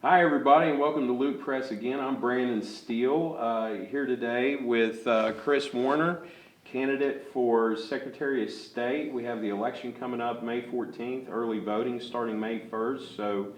Hi, everybody, and welcome to Lootpress again. I'm Brandon Steele, here today with Kris Warner, candidate for Secretary of State. We have the election coming up May 14th, early voting starting May 1st. So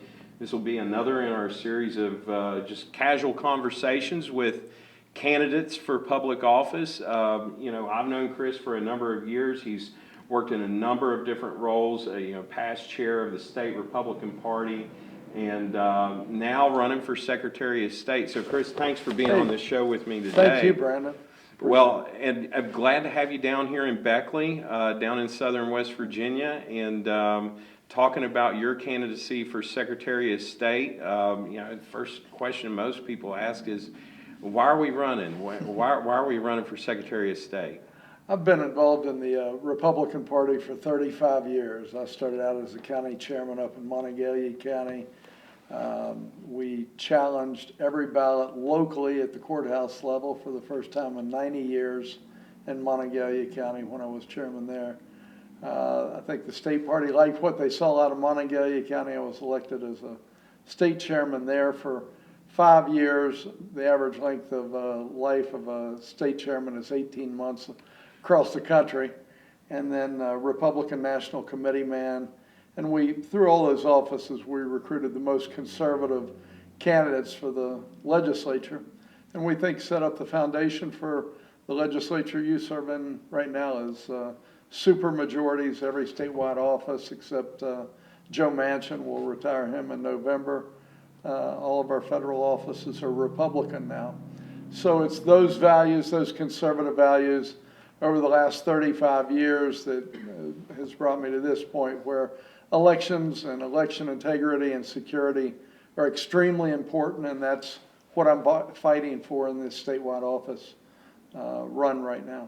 this will be another in our series of just casual conversations with candidates for public office. I've known Kris for a number of years. He's worked in a number of different roles, past chair of the state Republican Party, and now running for Secretary of State. So, Kris, thanks for being on this show with me today. Thank you, Brandon. Well, and I'm glad to have you down here in Beckley, down in southern West Virginia, and talking about your candidacy for Secretary of State. The first question most people ask is, why are we running? Why are we running for Secretary of State? I've been involved in the Republican Party for 35 years. I started out as a county chairman up in Monongalia County. We challenged every ballot locally at the courthouse level for the first time in 90 years in Monongalia County when I was chairman there. I think the state party liked what they saw out of Monongalia County. I was elected as a state chairman there for 5 years. The average length of life of a state chairman is 18 months across the country. And then Republican National Committee man. And through all those offices, we recruited the most conservative candidates for the legislature. And we think set up the foundation for the legislature you serve in right now is super majorities, every statewide office except Joe Manchin. Will retire him in November. All of our federal offices are Republican now. So it's those values, those conservative values over the last 35 years that has brought me to this point where elections and election integrity and security are extremely important, and that's what I'm fighting for in this statewide office run right now.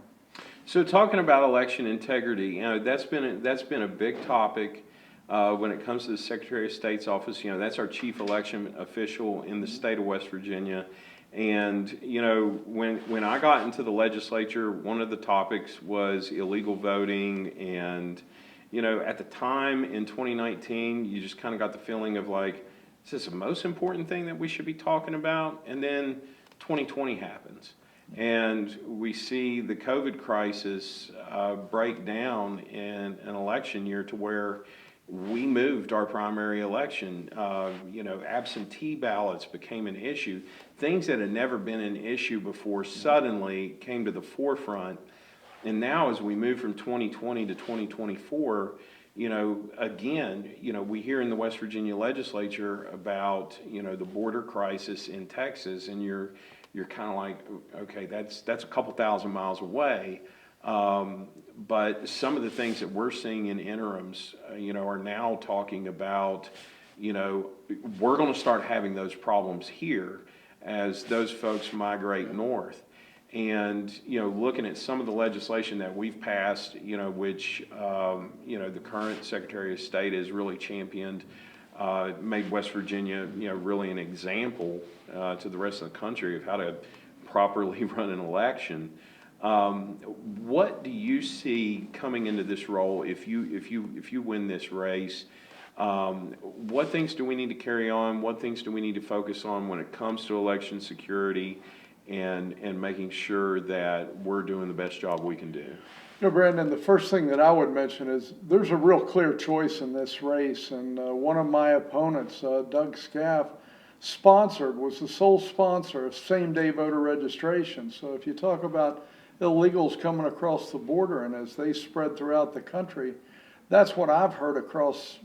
So talking about election integrity, that's been a big topic when it comes to the Secretary of State's office. That's our chief election official in the state of West Virginia. And when I got into the legislature, one of the topics was illegal voting. And at the time in 2019, you just kind of got the feeling of like, is this the most important thing that we should be talking about? And then 2020 happens, and we see the COVID crisis break down in an election year to where we moved our primary election. Absentee ballots became an issue. Things that had never been an issue before suddenly came to the forefront. And now as we move from 2020 to 2024, again, we hear in the West Virginia legislature about, the border crisis in Texas, and you're kind of like, okay, that's a couple thousand miles away. But some of the things that we're seeing in interims, are now talking about, we're going to start having those problems here as those folks migrate north. And, looking at some of the legislation that we've passed, which, the current Secretary of State has really championed, made West Virginia, really an example to the rest of the country of how to properly run an election. What do you see coming into this role if you win this race? What things do we need to carry on? What things do we need to focus on when it comes to election security and making sure that we're doing the best job we can do? Brandon, the first thing that I would mention is there's a real clear choice in this race, and one of my opponents, Doug Scaff, was the sole sponsor of same-day voter registration. So if you talk about illegals coming across the border and as they spread throughout the country, that's what I've heard across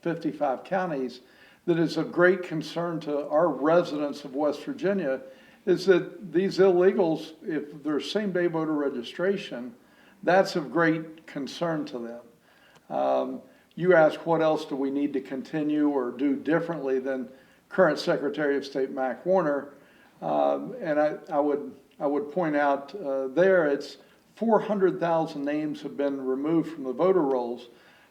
55 counties that is of great concern to our residents of West Virginia, is that these illegals, if there's same-day voter registration, that's of great concern to them. You ask what else do we need to continue or do differently than current Secretary of State Mac Warner, and I would point out there it's 400,000 names have been removed from the voter rolls.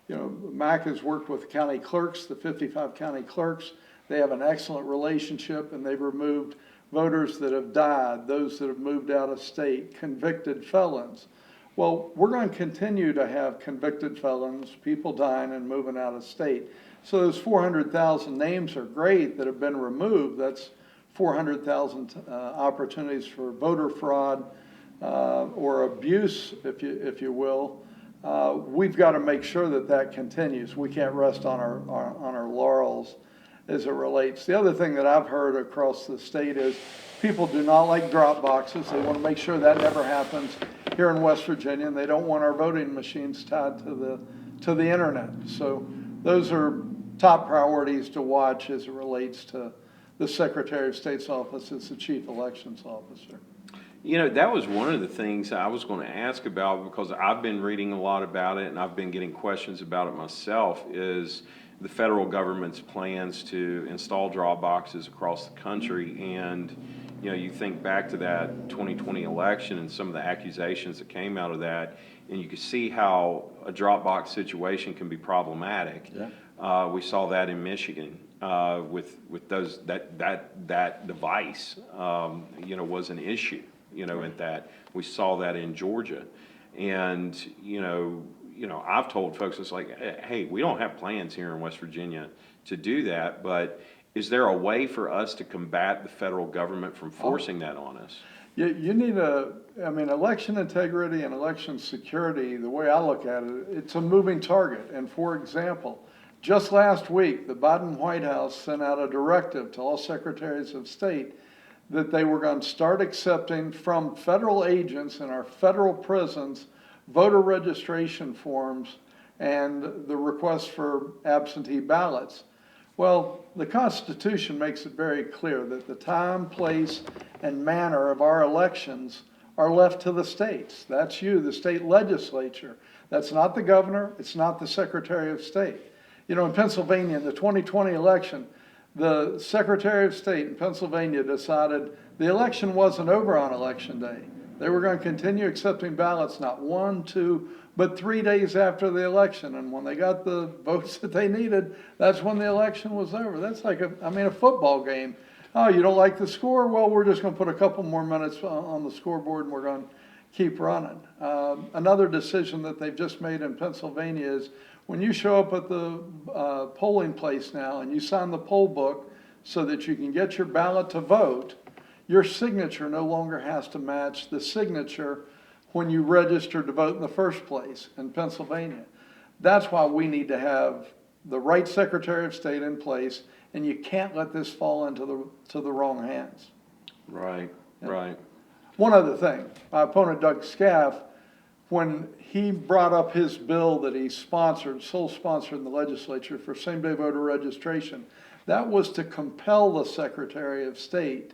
Mac has worked with county clerks, the 55 county clerks. They have an excellent relationship, and they've removed voters that have died, those that have moved out of state, convicted felons, Well, we're going to continue to have convicted felons, people dying and moving out of state. So those 400,000 names are great that have been removed. That's 400,000 opportunities for voter fraud or abuse, if you will. We've got to make sure that that continues. We can't rest on our laurels as it relates. The other thing that I've heard across the state is people do not like drop boxes. They want to make sure that never happens here in West Virginia, and they don't want our voting machines tied to the internet. So those are top priorities to watch as it relates to the Secretary of State's office as the Chief Elections Officer. You know, that was one of the things I was going to ask about, because I've been reading a lot about it and I've been getting questions about it myself, is the federal government's plans to install drop boxes across the country. And, you know, you think back to that 2020 election and some of the accusations that came out of that, and you can see how a drop box situation can be problematic. Yeah. We saw that in Michigan with those that device, you know, was an issue. You know, at that, we saw that in Georgia, and you know, I've told folks, it's like, hey, we don't have plans here in West Virginia to do that, but is there a way for us to combat the federal government from forcing that on us? You need election integrity and election security, the way I look at it, it's a moving target. And for example, just last week, the Biden White House sent out a directive to all secretaries of state that they were going to start accepting from federal agents in our federal prisons voter registration forms and the request for absentee ballots. Well, the Constitution makes it very clear that the time, place, and manner of our elections are left to the states. That's you, the state legislature. That's not the governor. It's not the Secretary of State. You know, in Pennsylvania, in the 2020 election, the Secretary of State in Pennsylvania decided the election wasn't over on election day. They were going to continue accepting ballots not 1, 2, but 3 days after the election. And when they got the votes that they needed, that's when the election was over. That's like a football game. Oh, you don't like the score? Well, we're just going to put a couple more minutes on the scoreboard and we're going to keep running. Another decision that they've just made in Pennsylvania is when you show up at the polling place now and you sign the poll book so that you can get your ballot to vote, your signature no longer has to match the signature when you registered to vote in the first place in Pennsylvania. That's why we need to have the right Secretary of State in place, and you can't let this fall into the wrong hands. Right, Yeah. right. One other thing, my opponent Doug Scaff, when he brought up his bill that he sponsored, sole sponsored in the legislature for same-day voter registration, that was to compel the Secretary of State.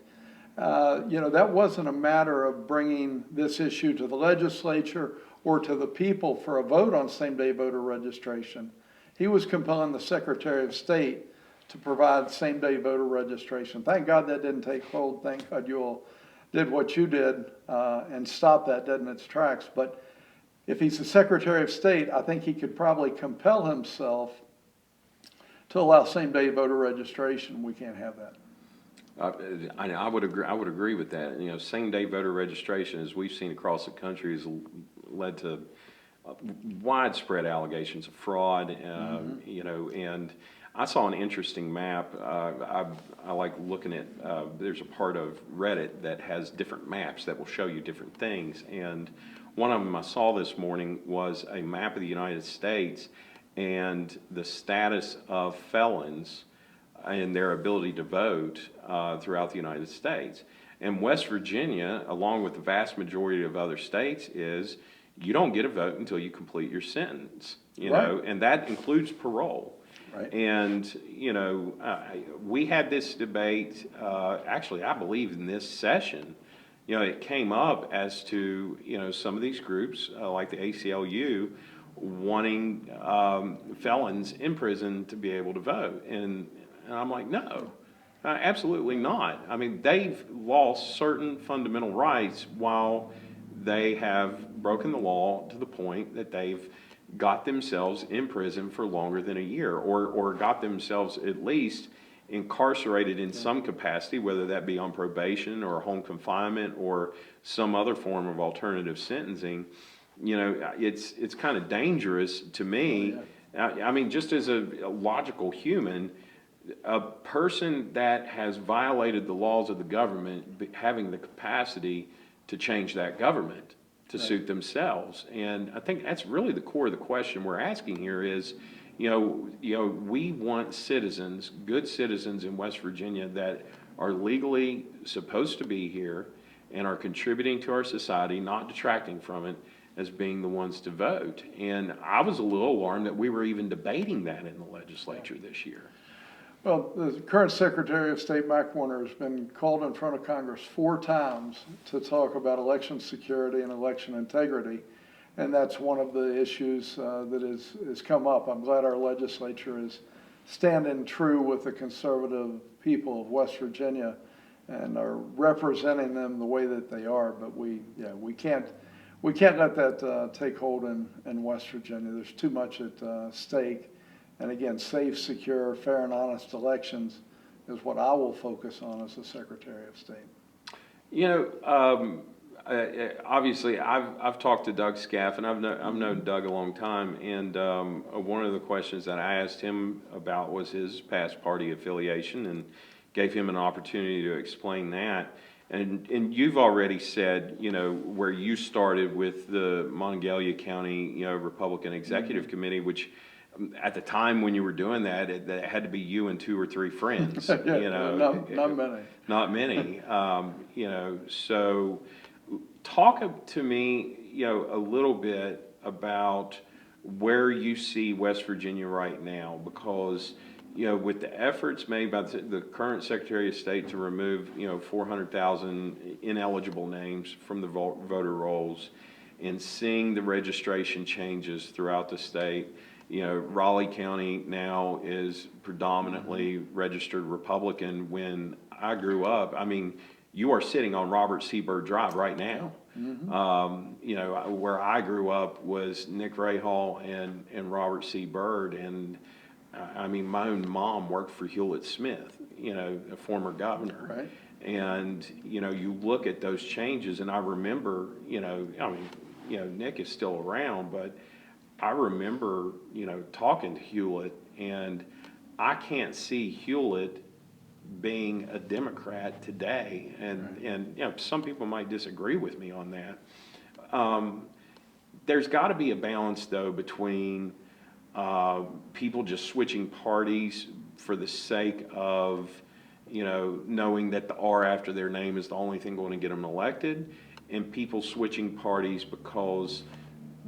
That wasn't a matter of bringing this issue to the legislature or to the people for a vote on same-day voter registration. He was compelling the Secretary of State to provide same-day voter registration. Thank God that didn't take hold. Thank God you all did what you did and stopped that dead in its tracks. But if he's the Secretary of State, I think he could probably compel himself to allow same-day voter registration. We can't have that. I would agree. I would agree with that. You know, same-day voter registration, as we've seen across the country, has led to widespread allegations of fraud. You know, and I saw an interesting map. I like looking at. There's a part of Reddit that has different maps that will show you different things, and one of them I saw this morning was a map of the United States and the status of felons and their ability to vote throughout the United States. And West Virginia, along with the vast majority of other states, is you don't get a vote until you complete your sentence, you know, and that includes parole. Right. And, you know, we had this debate, actually, I believe in this session, you know, it came up as to, you know, some of these groups, like the ACLU, wanting felons in prison to be able to vote. And I'm like, no, absolutely not. I mean, they've lost certain fundamental rights while they have broken the law to the point that they've got themselves in prison for longer than a year, or got themselves at least incarcerated in some capacity, whether that be on probation or home confinement or some other form of alternative sentencing. it's kind of dangerous to me. I mean, just as a logical human, a person that has violated the laws of the government having the capacity to change that government to suit themselves. And I think that's really the core of the question we're asking here is, we want citizens, good citizens in West Virginia that are legally supposed to be here and are contributing to our society, not detracting from it, as being the ones to vote. And I was a little alarmed that we were even debating that in the legislature this year. Well, the current Secretary of State, Mike Warner, has been called in front of Congress 4 times to talk about election security and election integrity. And that's one of the issues that has come up. I'm glad our legislature is standing true with the conservative people of West Virginia and are representing them the way that they are. But we can't let that take hold in West Virginia. There's too much at stake. And again, safe, secure, fair, and honest elections is what I will focus on as the Secretary of State. Obviously, I've talked to Doug Scaff, and I've known Doug a long time. And one of the questions that I asked him about was his past party affiliation, and gave him an opportunity to explain that. And you've already said, where you started with the Monongalia County, Republican Executive Committee, which at the time when you were doing that, it had to be you and 2 or 3 friends. Not many. Not many. So talk to me, a little bit about where you see West Virginia right now, because with the efforts made by the current Secretary of State to remove 400,000 ineligible names from the voter rolls, and seeing the registration changes throughout the state. Raleigh County now is predominantly registered Republican. When I grew up, I mean, you are sitting on Robert C. Byrd Drive right now. Where I grew up was Nick Rahal and Robert C. Byrd. And I mean, my own mom worked for Hewlett Smith, a former governor. Right. And, you look at those changes, and I remember, Nick is still around, but I remember, talking to Hewlett, and I can't see Hewlett being a Democrat today. And some people might disagree with me on that. There's got to be a balance, though, between people just switching parties for the sake of, knowing that the R after their name is the only thing going to get them elected, and people switching parties because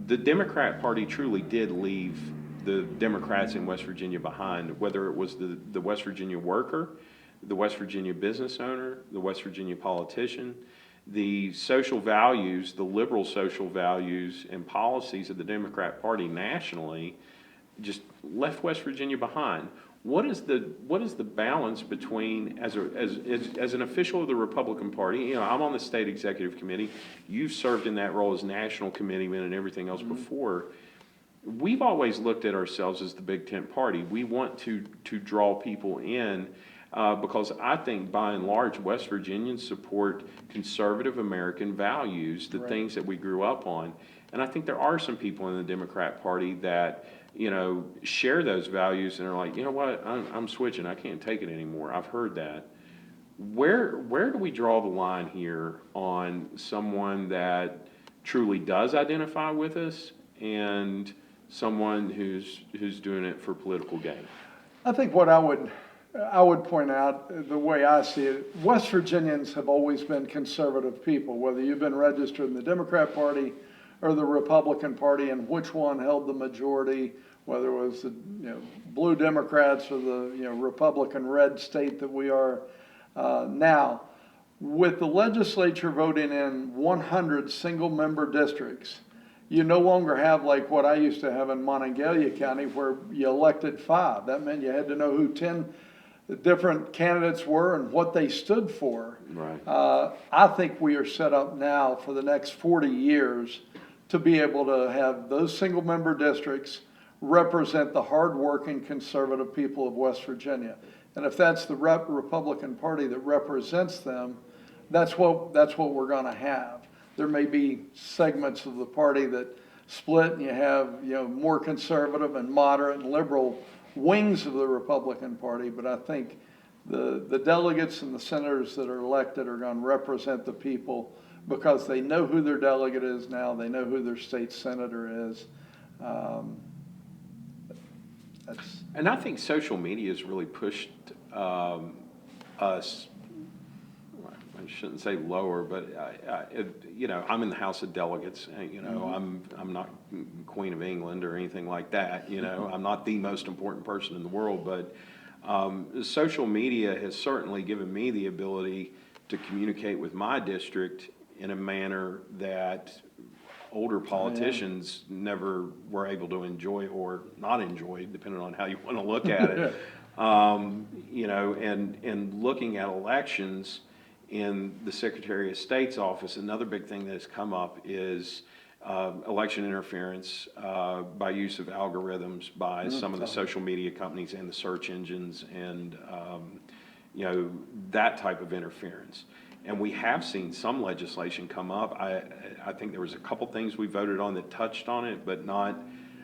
the Democrat Party truly did leave the Democrats in West Virginia behind, whether it was the West Virginia worker, the West Virginia business owner, the West Virginia politician. The social values, the liberal social values and policies of the Democrat Party nationally just left West Virginia behind. What is the balance between, as an official of the Republican Party, I'm on the state executive committee, you've served in that role as national committeeman and everything else before. We've always looked at ourselves as the big tent party. We want to draw people in because I think by and large West Virginians support conservative American values, the things that we grew up on. And I think there are some people in the Democrat Party that share those values and are like, you know what, I'm switching. I can't take it anymore. I've heard that. Where do we draw the line here on someone that truly does identify with us and someone who's doing it for political gain? I think what I would point out, the way I see it, West Virginians have always been conservative people, whether you've been registered in the Democrat Party or the Republican Party, and which one held the majority, whether it was the blue Democrats or the Republican red state that we are now. With the legislature voting in 100 single-member districts, you no longer have like what I used to have in Monongalia County, where you elected 5. That meant you had to know who 10 different candidates were and what they stood for. Right. I think we are set up now for the next 40 years to be able to have those single-member districts represent the hard-working conservative people of West Virginia. And if that's the Republican Party that represents them, that's what we're going to have. there may be segments of the party that split, and you have, more conservative and moderate and liberal wings of the Republican Party, but I think the delegates and the senators that are elected are going to represent the people because they know who their delegate is now, they know who their state senator is. And I think social media has really pushed us, I shouldn't say lower, but I'm in the House of Delegates. I'm not Queen of England or anything like that. I'm not the most important person in the world, but social media has certainly given me the ability to communicate with my district in a manner that older politicians never were able to enjoy or not enjoy, depending on how you want to look at it. And looking at elections in the Secretary of State's office, another big thing that has come up is election interference by use of algorithms by some of the social media companies and the search engines and, that type of interference. And we have seen some legislation come up. I think there was a couple things we voted on that touched on it, but not,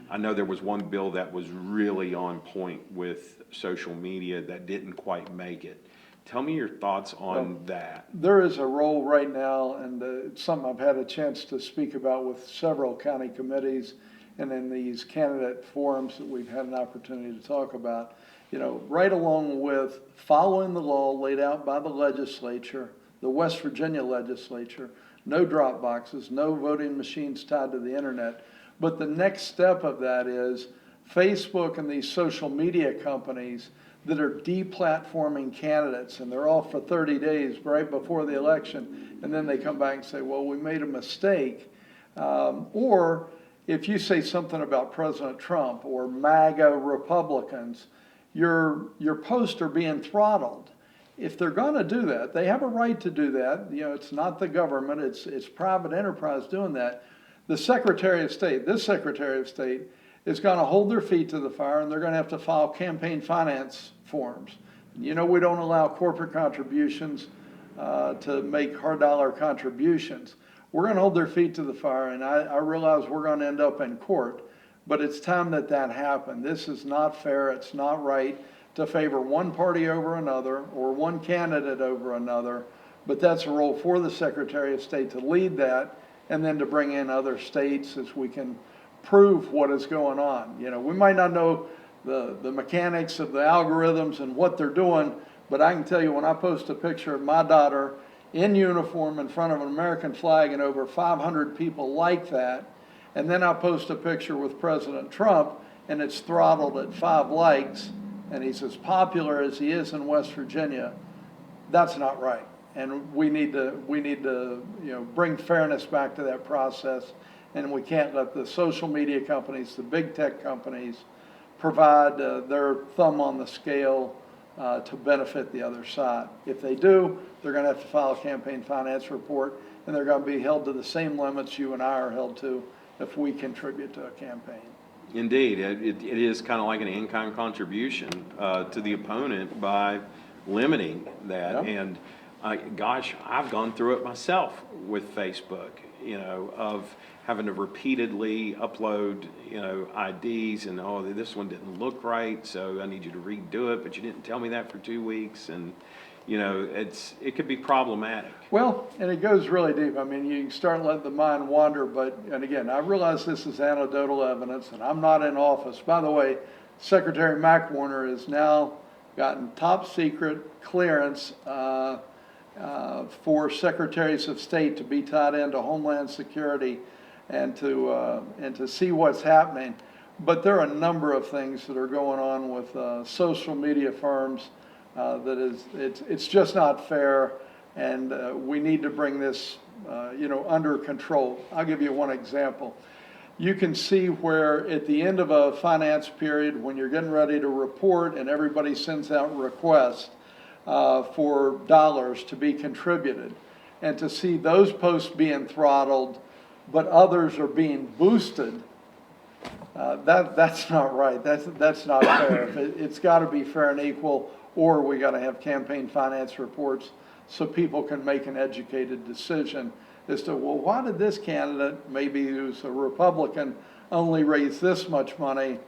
I know there was one bill that was really on point with social media that didn't quite make it. Tell me your thoughts on that. There is a role right now, and it's something I've had a chance to speak about with several county committees and in these candidate forums that we've had an opportunity to talk about. Right along with following the law laid out by the legislature, the West Virginia legislature, no drop boxes, no voting machines tied to the internet. But the next step of that is Facebook and these social media companies that are deplatforming candidates, and they're off for 30 days right before the election, and then they come back and say, well, we made a mistake. Or if you say something about President Trump or MAGA Republicans, your posts are being throttled. If they're going to do that, they have a right to do that. It's not the government, it's private enterprise doing that. The Secretary of State, this Secretary of State, is going to hold their feet to the fire, and they're going to have to file campaign finance forms. We don't allow corporate contributions to make hard dollar contributions. We're going to hold their feet to the fire, and I realize we're going to end up in court, but it's time that happened. This is not fair. It's not right to favor one party over another or one candidate over another, but that's a role for the Secretary of State to lead that and then to bring in other states as we can prove what is going on. We might not know the mechanics of the algorithms and what they're doing, but I can tell you when I post a picture of my daughter in uniform in front of an American flag and over 500 people like that, and then I post a picture with President Trump and it's throttled at 5 likes, and he's as popular as he is in West Virginia, that's not right. And we need to bring fairness back to that process, and we can't let the social media companies, the big tech companies, provide their thumb on the scale to benefit the other side. If they do, they're going to have to file a campaign finance report, and they're going to be held to the same limits you and I are held to if we contribute to a campaign. Indeed, it is kind of like an in-kind contribution to the opponent by limiting that. Yep. And I've gone through it myself with Facebook, of having to repeatedly upload, IDs and, oh, this one didn't look right, so I need you to redo it, but you didn't tell me that for 2 weeks. And, it could be problematic. Well, and it goes really deep. I mean, you can start letting the mind wander, and again, I realize this is anecdotal evidence, and I'm not in office. By the way, Secretary Warner has now gotten top secret clearance for secretaries of state to be tied into Homeland Security and to see what's happening. But there are a number of things that are going on with social media firms it's just not fair, and we need to bring this under control. I'll give you one example. You can see where at the end of a finance period, when you're getting ready to report and everybody sends out requests for dollars to be contributed, and to see those posts being throttled, but others are being boosted, that's not right. That's not fair. It's got to be fair and equal, or we got to have campaign finance reports so people can make an educated decision as to, well, why did this candidate, maybe who's a Republican, only raise this much money,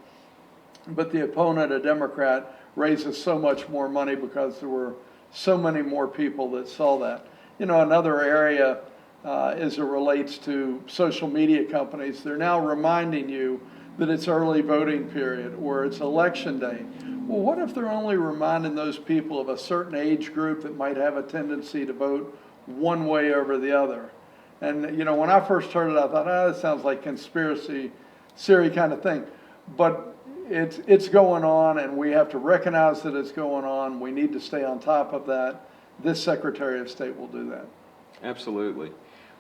but the opponent, a Democrat, raises so much more money because there were so many more people that saw that. You know, another area as it relates to social media companies, they're now reminding you that it's early voting period or it's election day. Well, what if they're only reminding those people of a certain age group that might have a tendency to vote one way over the other? And, you know, when I first heard it, I thought, that sounds like conspiracy theory kind of thing. But it's going on, and we have to recognize that it's going on. We need to stay on top of that. This Secretary of State will do that. Absolutely.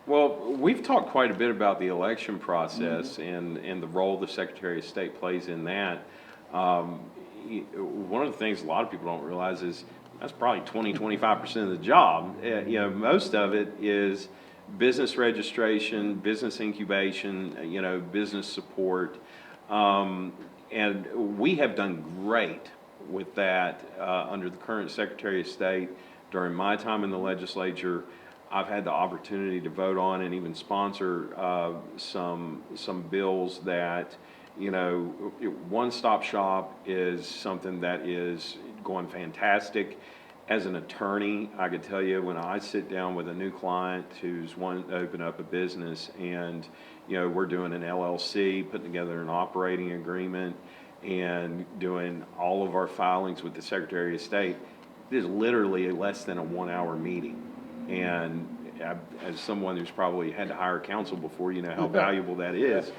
Well, we've talked quite a bit about the election process and the role the Secretary of State plays in that. One of the things a lot of people don't realize is that's probably 25% of the job. You know, most of it is business registration, business incubation, you know, business support. And we have done great with that under the current Secretary of State. During my time in the legislature, I've had the opportunity to vote on and even sponsor some bills that, you know, one-stop shop is something that is going fantastic. As an attorney, I could tell you when I sit down with a new client who's wanting to open up a business and, you know, we're doing an LLC, putting together an operating agreement and doing all of our filings with the Secretary of State, it is literally less than a 1-hour meeting. And as someone who's probably had to hire counsel before, you know how valuable that is.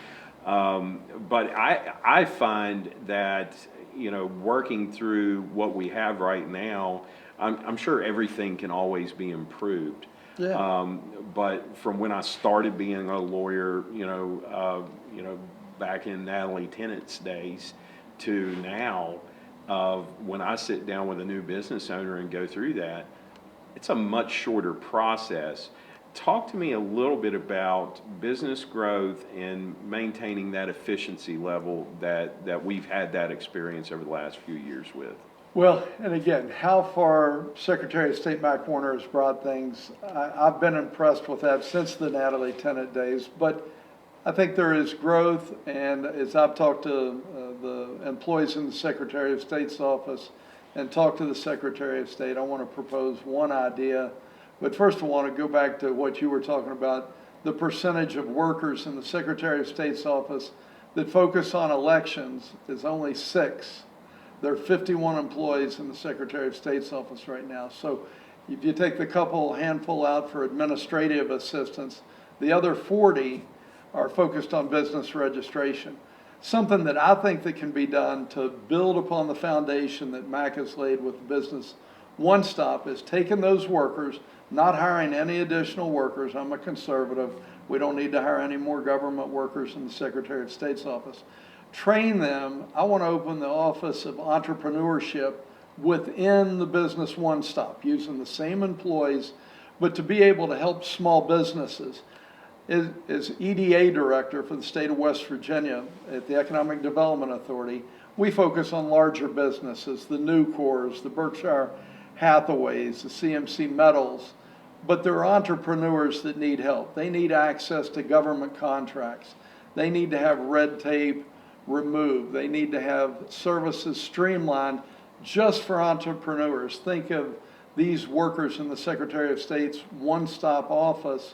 But I find that, you know, working through what we have right now, I'm sure everything can always be improved. Yeah. But from when I started being a lawyer, you know, back in Natalie Tennett's days to now, when I sit down with a new business owner and go through that, it's a much shorter process. Talk to me a little bit about business growth and maintaining that efficiency level that we've had that experience over the last few years with. Well, and again, how far Secretary of State Mac Warner has brought things, I've been impressed with that since the Natalie Tennant days. But I think there is growth, and as I've talked to the employees in the Secretary of State's office and talked to the Secretary of State, I want to propose one idea. But first I want to go back to what you were talking about, the percentage of workers in the Secretary of State's office that focus on elections is only 6. There are 51 employees in the Secretary of State's office right now. So if you take the handful out for administrative assistance, the other 40 are focused on business registration. Something that I think that can be done to build upon the foundation that MAC has laid with Business One Stop is taking those workers, not hiring any additional workers. I'm a conservative. We don't need to hire any more government workers in the Secretary of State's office. Train them. I want to open the Office of Entrepreneurship within the Business One Stop, using the same employees, but to be able to help small businesses. As EDA director for the state of West Virginia at the Economic Development Authority, we focus on larger businesses, the Nucors, the Berkshire Hathaways, the CMC Metals, but there are entrepreneurs that need help. They need access to government contracts. They need to have red tape removed. They need to have services streamlined just for entrepreneurs. Think of these workers in the Secretary of State's one-stop office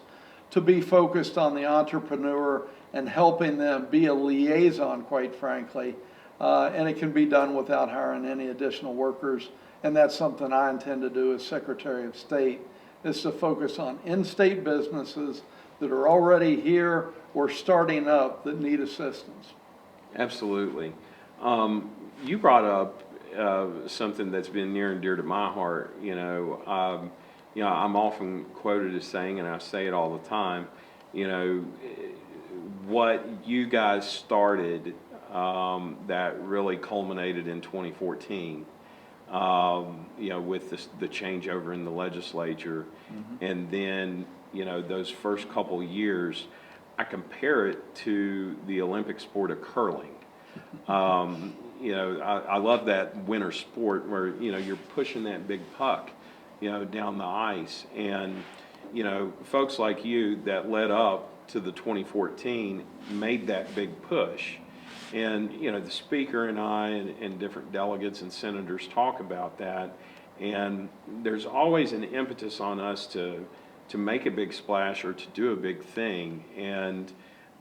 to be focused on the entrepreneur and helping them be a liaison, quite frankly. And it can be done without hiring any additional workers. And that's something I intend to do as Secretary of State, is to focus on in-state businesses that are already here or starting up that need assistance. Absolutely. You brought up something that's been near and dear to my heart. I'm often quoted as saying, and I say it all the time, you know, what you guys started that really culminated in 2014, with the changeover in the legislature. And then, those first couple years, I compare it to the Olympic sport of curling. I love that winter sport where, you're pushing that big puck, down the ice. And, you know, folks like you that led up to the 2014 made that big push. And, you know, the speaker and I and different delegates and senators talk about that. And there's always an impetus on us to make a big splash or to do a big thing. And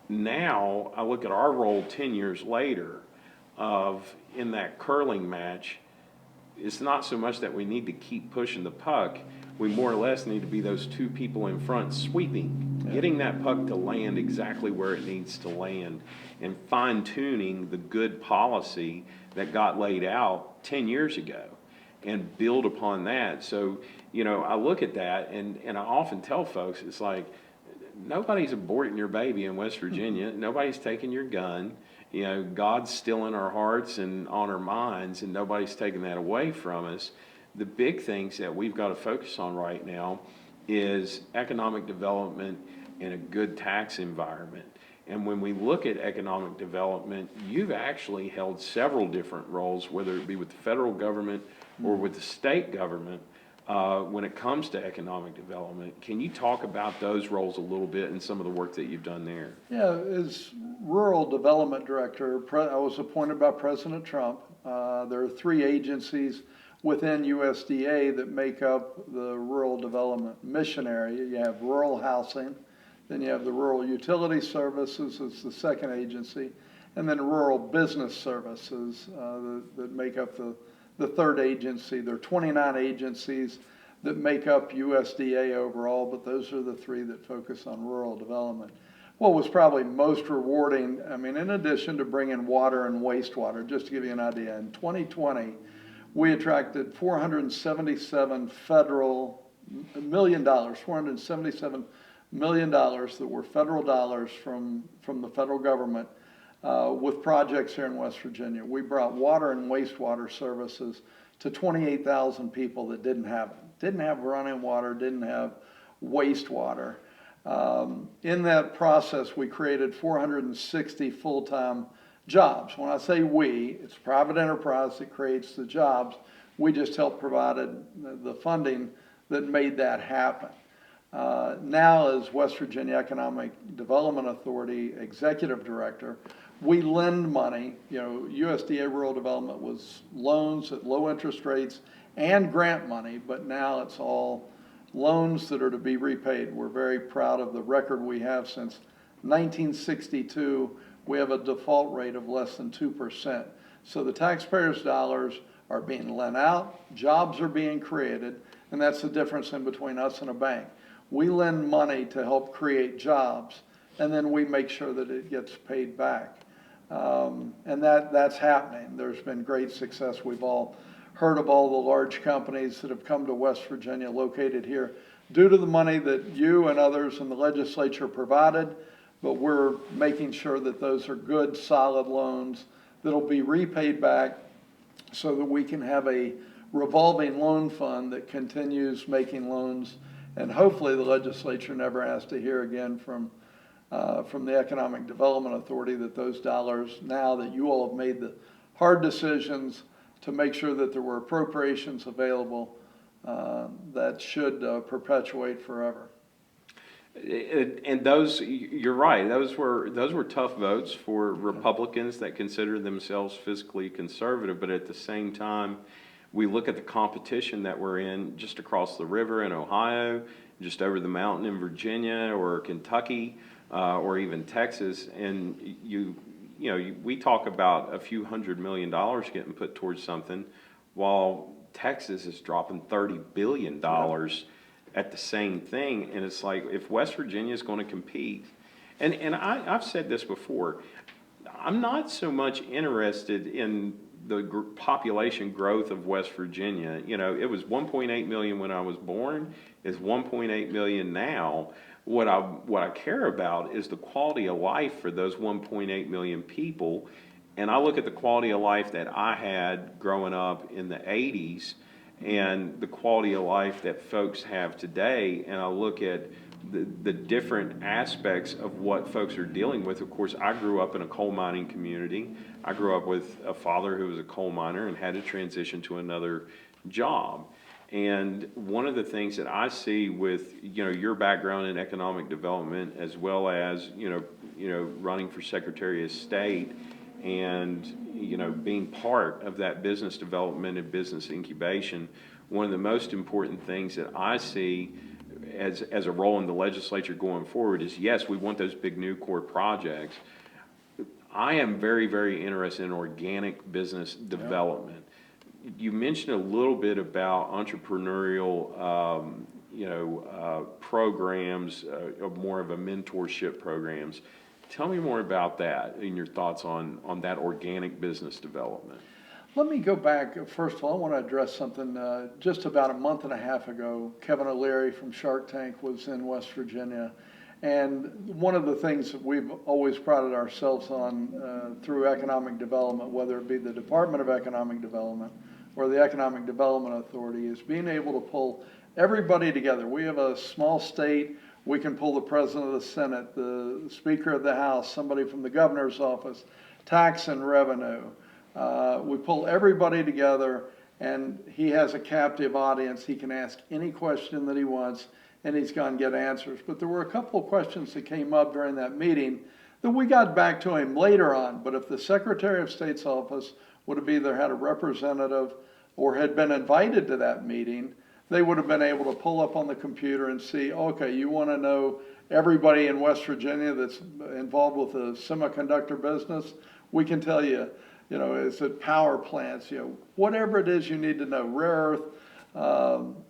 now I look at our role 10 years later of in that curling match, it's not so much that we need to keep pushing the puck. We more or less need to be those two people in front sweeping, getting that puck to land exactly where it needs to land, and fine-tuning the good policy that got laid out 10 years ago and build upon that. So, you know, I look at that and I often tell folks, it's like, nobody's aborting your baby in West Virginia. Nobody's taking your gun. You know, God's still in our hearts and on our minds, and nobody's taking that away from us. The big things that we've got to focus on right now is economic development and a good tax environment. And when we look at economic development, you've actually held several different roles, whether it be with the federal government or with the state government, when it comes to economic development. Can you talk about those roles a little bit and some of the work that you've done there? Yeah, as Rural Development Director, I was appointed by President Trump. There are 3 agencies within USDA that make up the rural development mission area. You have rural housing, then you have the rural utility services, it's the second agency, and then rural business services that make up the third agency. There are 29 agencies that make up USDA overall, but those are the 3 that focus on rural development. What was probably most rewarding, I mean, in addition to bringing water and wastewater, just to give you an idea, in 2020, we attracted $477 million that were federal dollars from the federal government with projects here in West Virginia. We brought water and wastewater services to 28,000 people that didn't have it. Didn't have running water, didn't have wastewater. In that process, we created 460 full-time jobs. When I say we, it's private enterprise that creates the jobs. We just helped provide the funding that made that happen. Now, as West Virginia Economic Development Authority Executive Director, we lend money. You know, USDA Rural Development was loans at low interest rates and grant money, but now it's all loans that are to be repaid. We're very proud of the record we have since 1962. We have a default rate of less than 2%. So the taxpayers' dollars are being lent out, jobs are being created, and that's the difference in between us and a bank. We lend money to help create jobs, and then we make sure that it gets paid back. And that's happening. There's been great success. We've all heard of all the large companies that have come to West Virginia located here due to the money that you and others in the legislature provided, but we're making sure that those are good, solid loans that'll be repaid back so that we can have a revolving loan fund that continues making loans. And hopefully the legislature never has to hear again from the Economic Development Authority that those dollars, now that you all have made the hard decisions to make sure that there were appropriations available, that should perpetuate forever. And those, you're right, those were tough votes for Republicans that consider themselves fiscally conservative, but at the same time, we look at the competition that we're in just across the river in Ohio, just over the mountain in Virginia or Kentucky, or even Texas, and we talk about a few $100 million getting put towards something, while Texas is dropping $30 billion at the same thing. And it's like, if West Virginia is going to compete, and I've said this before, I'm not so much interested in the population growth of West Virginia. You know, it was 1.8 million when I was born, it's 1.8 million now. What I care about is the quality of life for those 1.8 million people. And I look at the quality of life that I had growing up in the 80s and the quality of life that folks have today, and I look at the different aspects of what folks are dealing with. Of course, I grew up in a coal mining community. I grew up with a father who was a coal miner and had to transition to another job. And one of the things that I see with, your background in economic development, as well as, running for Secretary of State and, being part of that business development and business incubation, one of the most important things that I see as a role in the legislature going forward is, yes, we want those big new core projects. I am very, very interested in organic business development. You mentioned a little bit about entrepreneurial, programs, more of a mentorship programs. Tell me more about that and your thoughts on that organic business development. Let me go back. First of all, I want to address something. Just about a month and a half ago, Kevin O'Leary from Shark Tank was in West Virginia. And one of the things that we've always prided ourselves on through economic development, whether it be the Department of Economic Development or the Economic Development Authority, is being able to pull everybody together. We have a small state. We can pull the President of the Senate, the Speaker of the House, somebody from the Governor's office, tax and revenue. We pull everybody together, and he has a captive audience. He can ask any question that he wants, and he's going to get answers. But there were a couple of questions that came up during that meeting that we got back to him later on. But if the Secretary of State's office would have either had a representative or had been invited to that meeting, they would have been able to pull up on the computer and see, okay, you want to know everybody in West Virginia that's involved with the semiconductor business? We can tell you, is it power plants, whatever it is you need to know, rare earth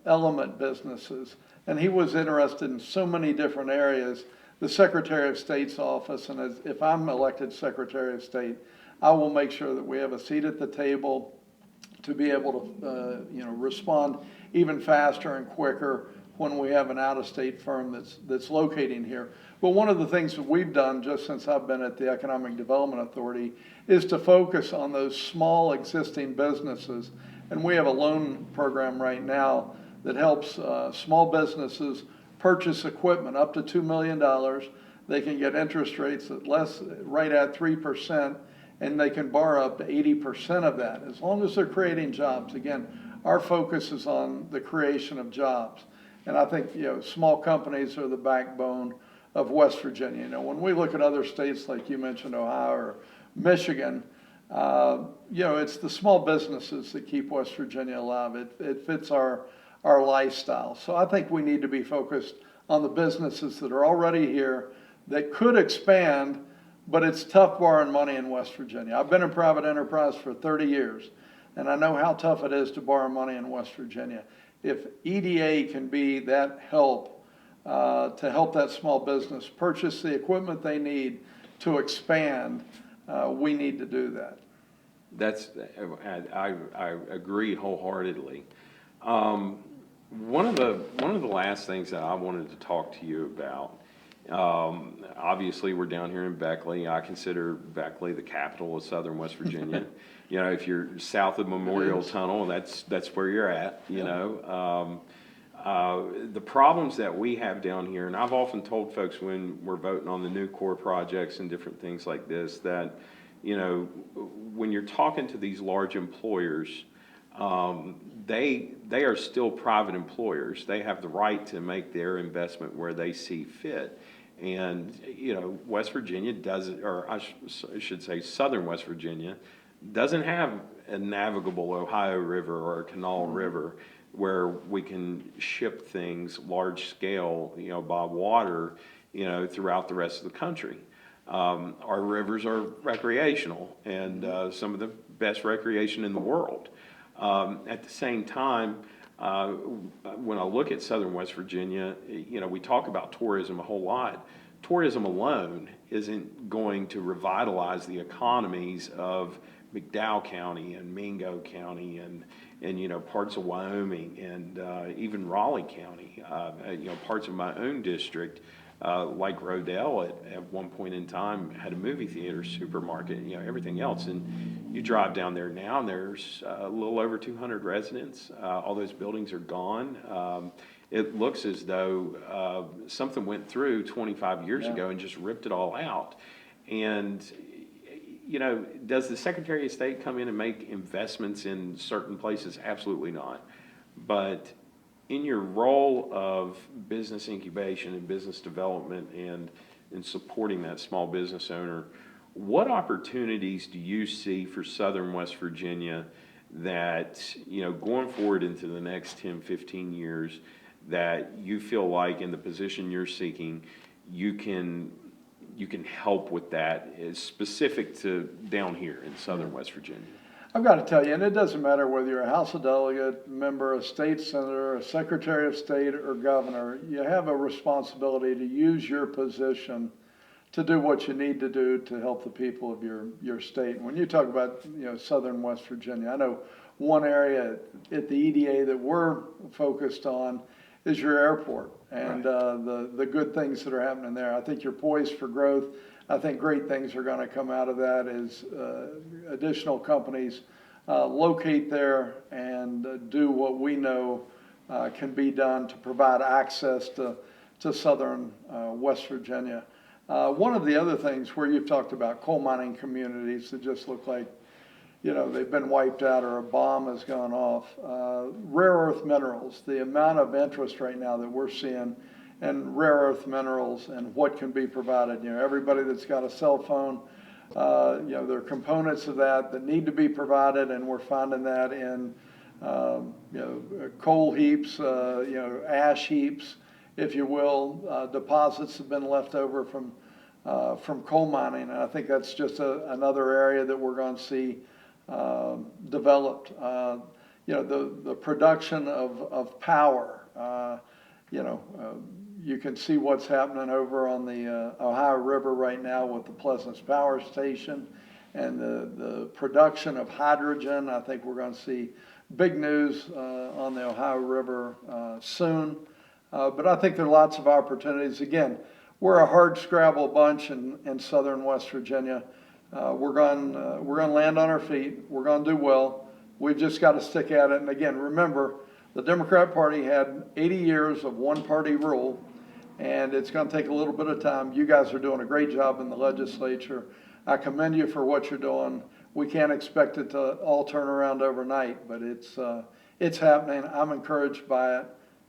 element businesses. And he was interested in so many different areas. The Secretary of State's office, and if I'm elected Secretary of State, I will make sure that we have a seat at the table to be able to, respond even faster and quicker when we have an out-of-state firm that's locating here. But one of the things that we've done just since I've been at the Economic Development Authority is to focus on those small existing businesses. And we have a loan program right now that helps small businesses purchase equipment up to $2 million. They can get interest rates right at 3%, and they can borrow up to 80% of that, as long as they're creating jobs. Again, our focus is on the creation of jobs. And I think, small companies are the backbone of West Virginia. When we look at other states, like you mentioned, Ohio or Michigan, it's the small businesses that keep West Virginia alive. It fits our lifestyle. So I think we need to be focused on the businesses that are already here that could expand, but it's tough borrowing money in West Virginia. I've been in private enterprise for 30 years, and I know how tough it is to borrow money in West Virginia. If EDA can be that help to help that small business purchase the equipment they need to expand, we need to do that. I agree wholeheartedly. One of the last things that I wanted to talk to you about, obviously we're down here in Beckley. I consider Beckley the capital of Southern West Virginia. If you're south of Memorial Tunnel, that's where you're at. The problems that we have down here, and I've often told folks when we're voting on the new core projects and different things like this, that when you're talking to these large employers, they are still private employers. They have the right to make their investment where they see fit. And, West Virginia doesn't, or I should say Southern West Virginia, doesn't have a navigable Ohio River or a Canal River where we can ship things large scale, by water, throughout the rest of the country. Our rivers are recreational and some of the best recreation in the world. At the same time, when I look at Southern West Virginia, we talk about tourism a whole lot. Tourism alone isn't going to revitalize the economies of McDowell County and Mingo County and parts of Wyoming and even Raleigh County. Parts of my own district, like Rodell at one point in time had a movie theater, supermarket, everything else. And you drive down there now and there's a little over 200 residents. All those buildings are gone. It looks as though something went through 25 years ago and just ripped it all out. And does the Secretary of State come in and make investments in certain places? Absolutely not. But in your role of business incubation and business development and in supporting that small business owner, what opportunities do you see for Southern West Virginia that, going forward into the next 10, 15 years, that you feel like in the position you're seeking, you can help with that is specific to down here in Southern West Virginia? I've got to tell you, and it doesn't matter whether you're a House of Delegate, member, a state senator, a secretary of state, or governor, you have a responsibility to use your position to do what you need to do to help the people of your state. And when you talk about, Southern West Virginia, I know one area at the EDA that we're focused on is your airport and the good things that are happening there. I think you're poised for growth. I think great things are going to come out of that as additional companies locate there and do what we know can be done to provide access to Southern West Virginia. One of the other things where you've talked about coal mining communities that just look like, they've been wiped out or a bomb has gone off. Rare earth minerals, the amount of interest right now that we're seeing in rare earth minerals and what can be provided. Everybody that's got a cell phone, there are components of that need to be provided, and we're finding that in, coal heaps, ash heaps, if you will, deposits have been left over from coal mining, and I think that's just another area that we're going to see developed. The production of power. You can see what's happening over on the Ohio River right now with the Pleasance Power Station and the production of hydrogen. I think we're going to see big news on the Ohio River soon. But I think there are lots of opportunities. Again, we're a hard scrabble bunch in Southern West Virginia. We're going to land on our feet. We're going to do well. We've just got to stick at it. And again, remember, the Democrat Party had 80 years of one-party rule, and it's going to take a little bit of time. You guys are doing a great job in the legislature. I commend you for what you're doing. We can't expect it to all turn around overnight, but it's happening. I'm encouraged by it,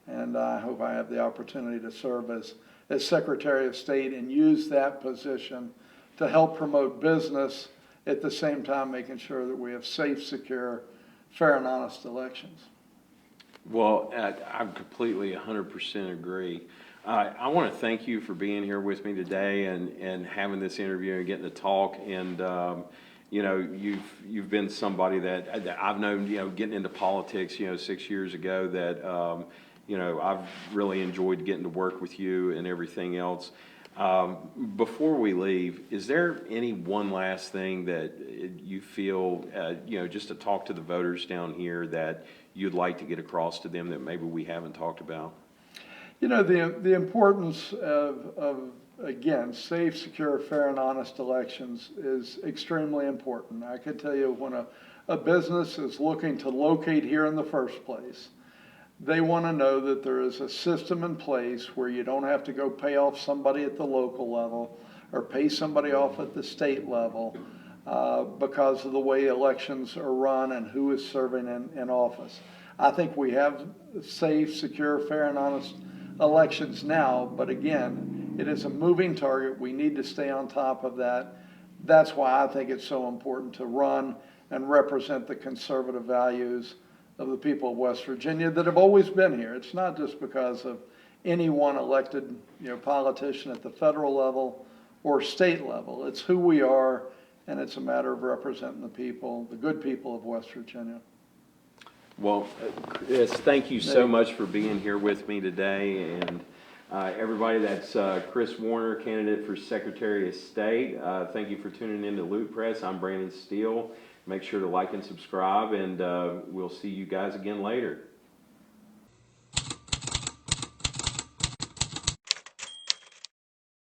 and I hope I have the opportunity to serve as Secretary of State and use that position to help promote business at the same time making sure that we have safe, secure, fair, and honest elections. Well, I completely 100% agree. I want to thank you for being here with me today and having this interview and getting to talk. And you've been somebody that I've known, getting into politics, 6 years ago. That I've really enjoyed getting to work with you and everything else. Before we leave, is there any one last thing that you feel, just to talk to the voters down here that you'd like to get across to them that maybe we haven't talked about? The importance of, again, safe, secure, fair, and honest elections is extremely important. I can tell you when a business is looking to locate here in the first place, they want to know that there is a system in place where you don't have to go pay off somebody at the local level or pay somebody off at the state level because of the way elections are run and who is serving in office. I think we have safe, secure, fair, and honest elections now, but again, it is a moving target. We need to stay on top of that. That's why I think it's so important to run and represent the conservative values of the people of West Virginia that have always been here. It's not just because of any one elected politician at the federal level or state level. It's who we are, and it's a matter of representing the people, the good people of West Virginia. Well, Kris, thank you so much for being here with me today. And everybody, that's Kris Warner, candidate for Secretary of State. Thank you for tuning in to Lootpress. I'm Brandon Steele. Make sure to like and subscribe, and we'll see you guys again later.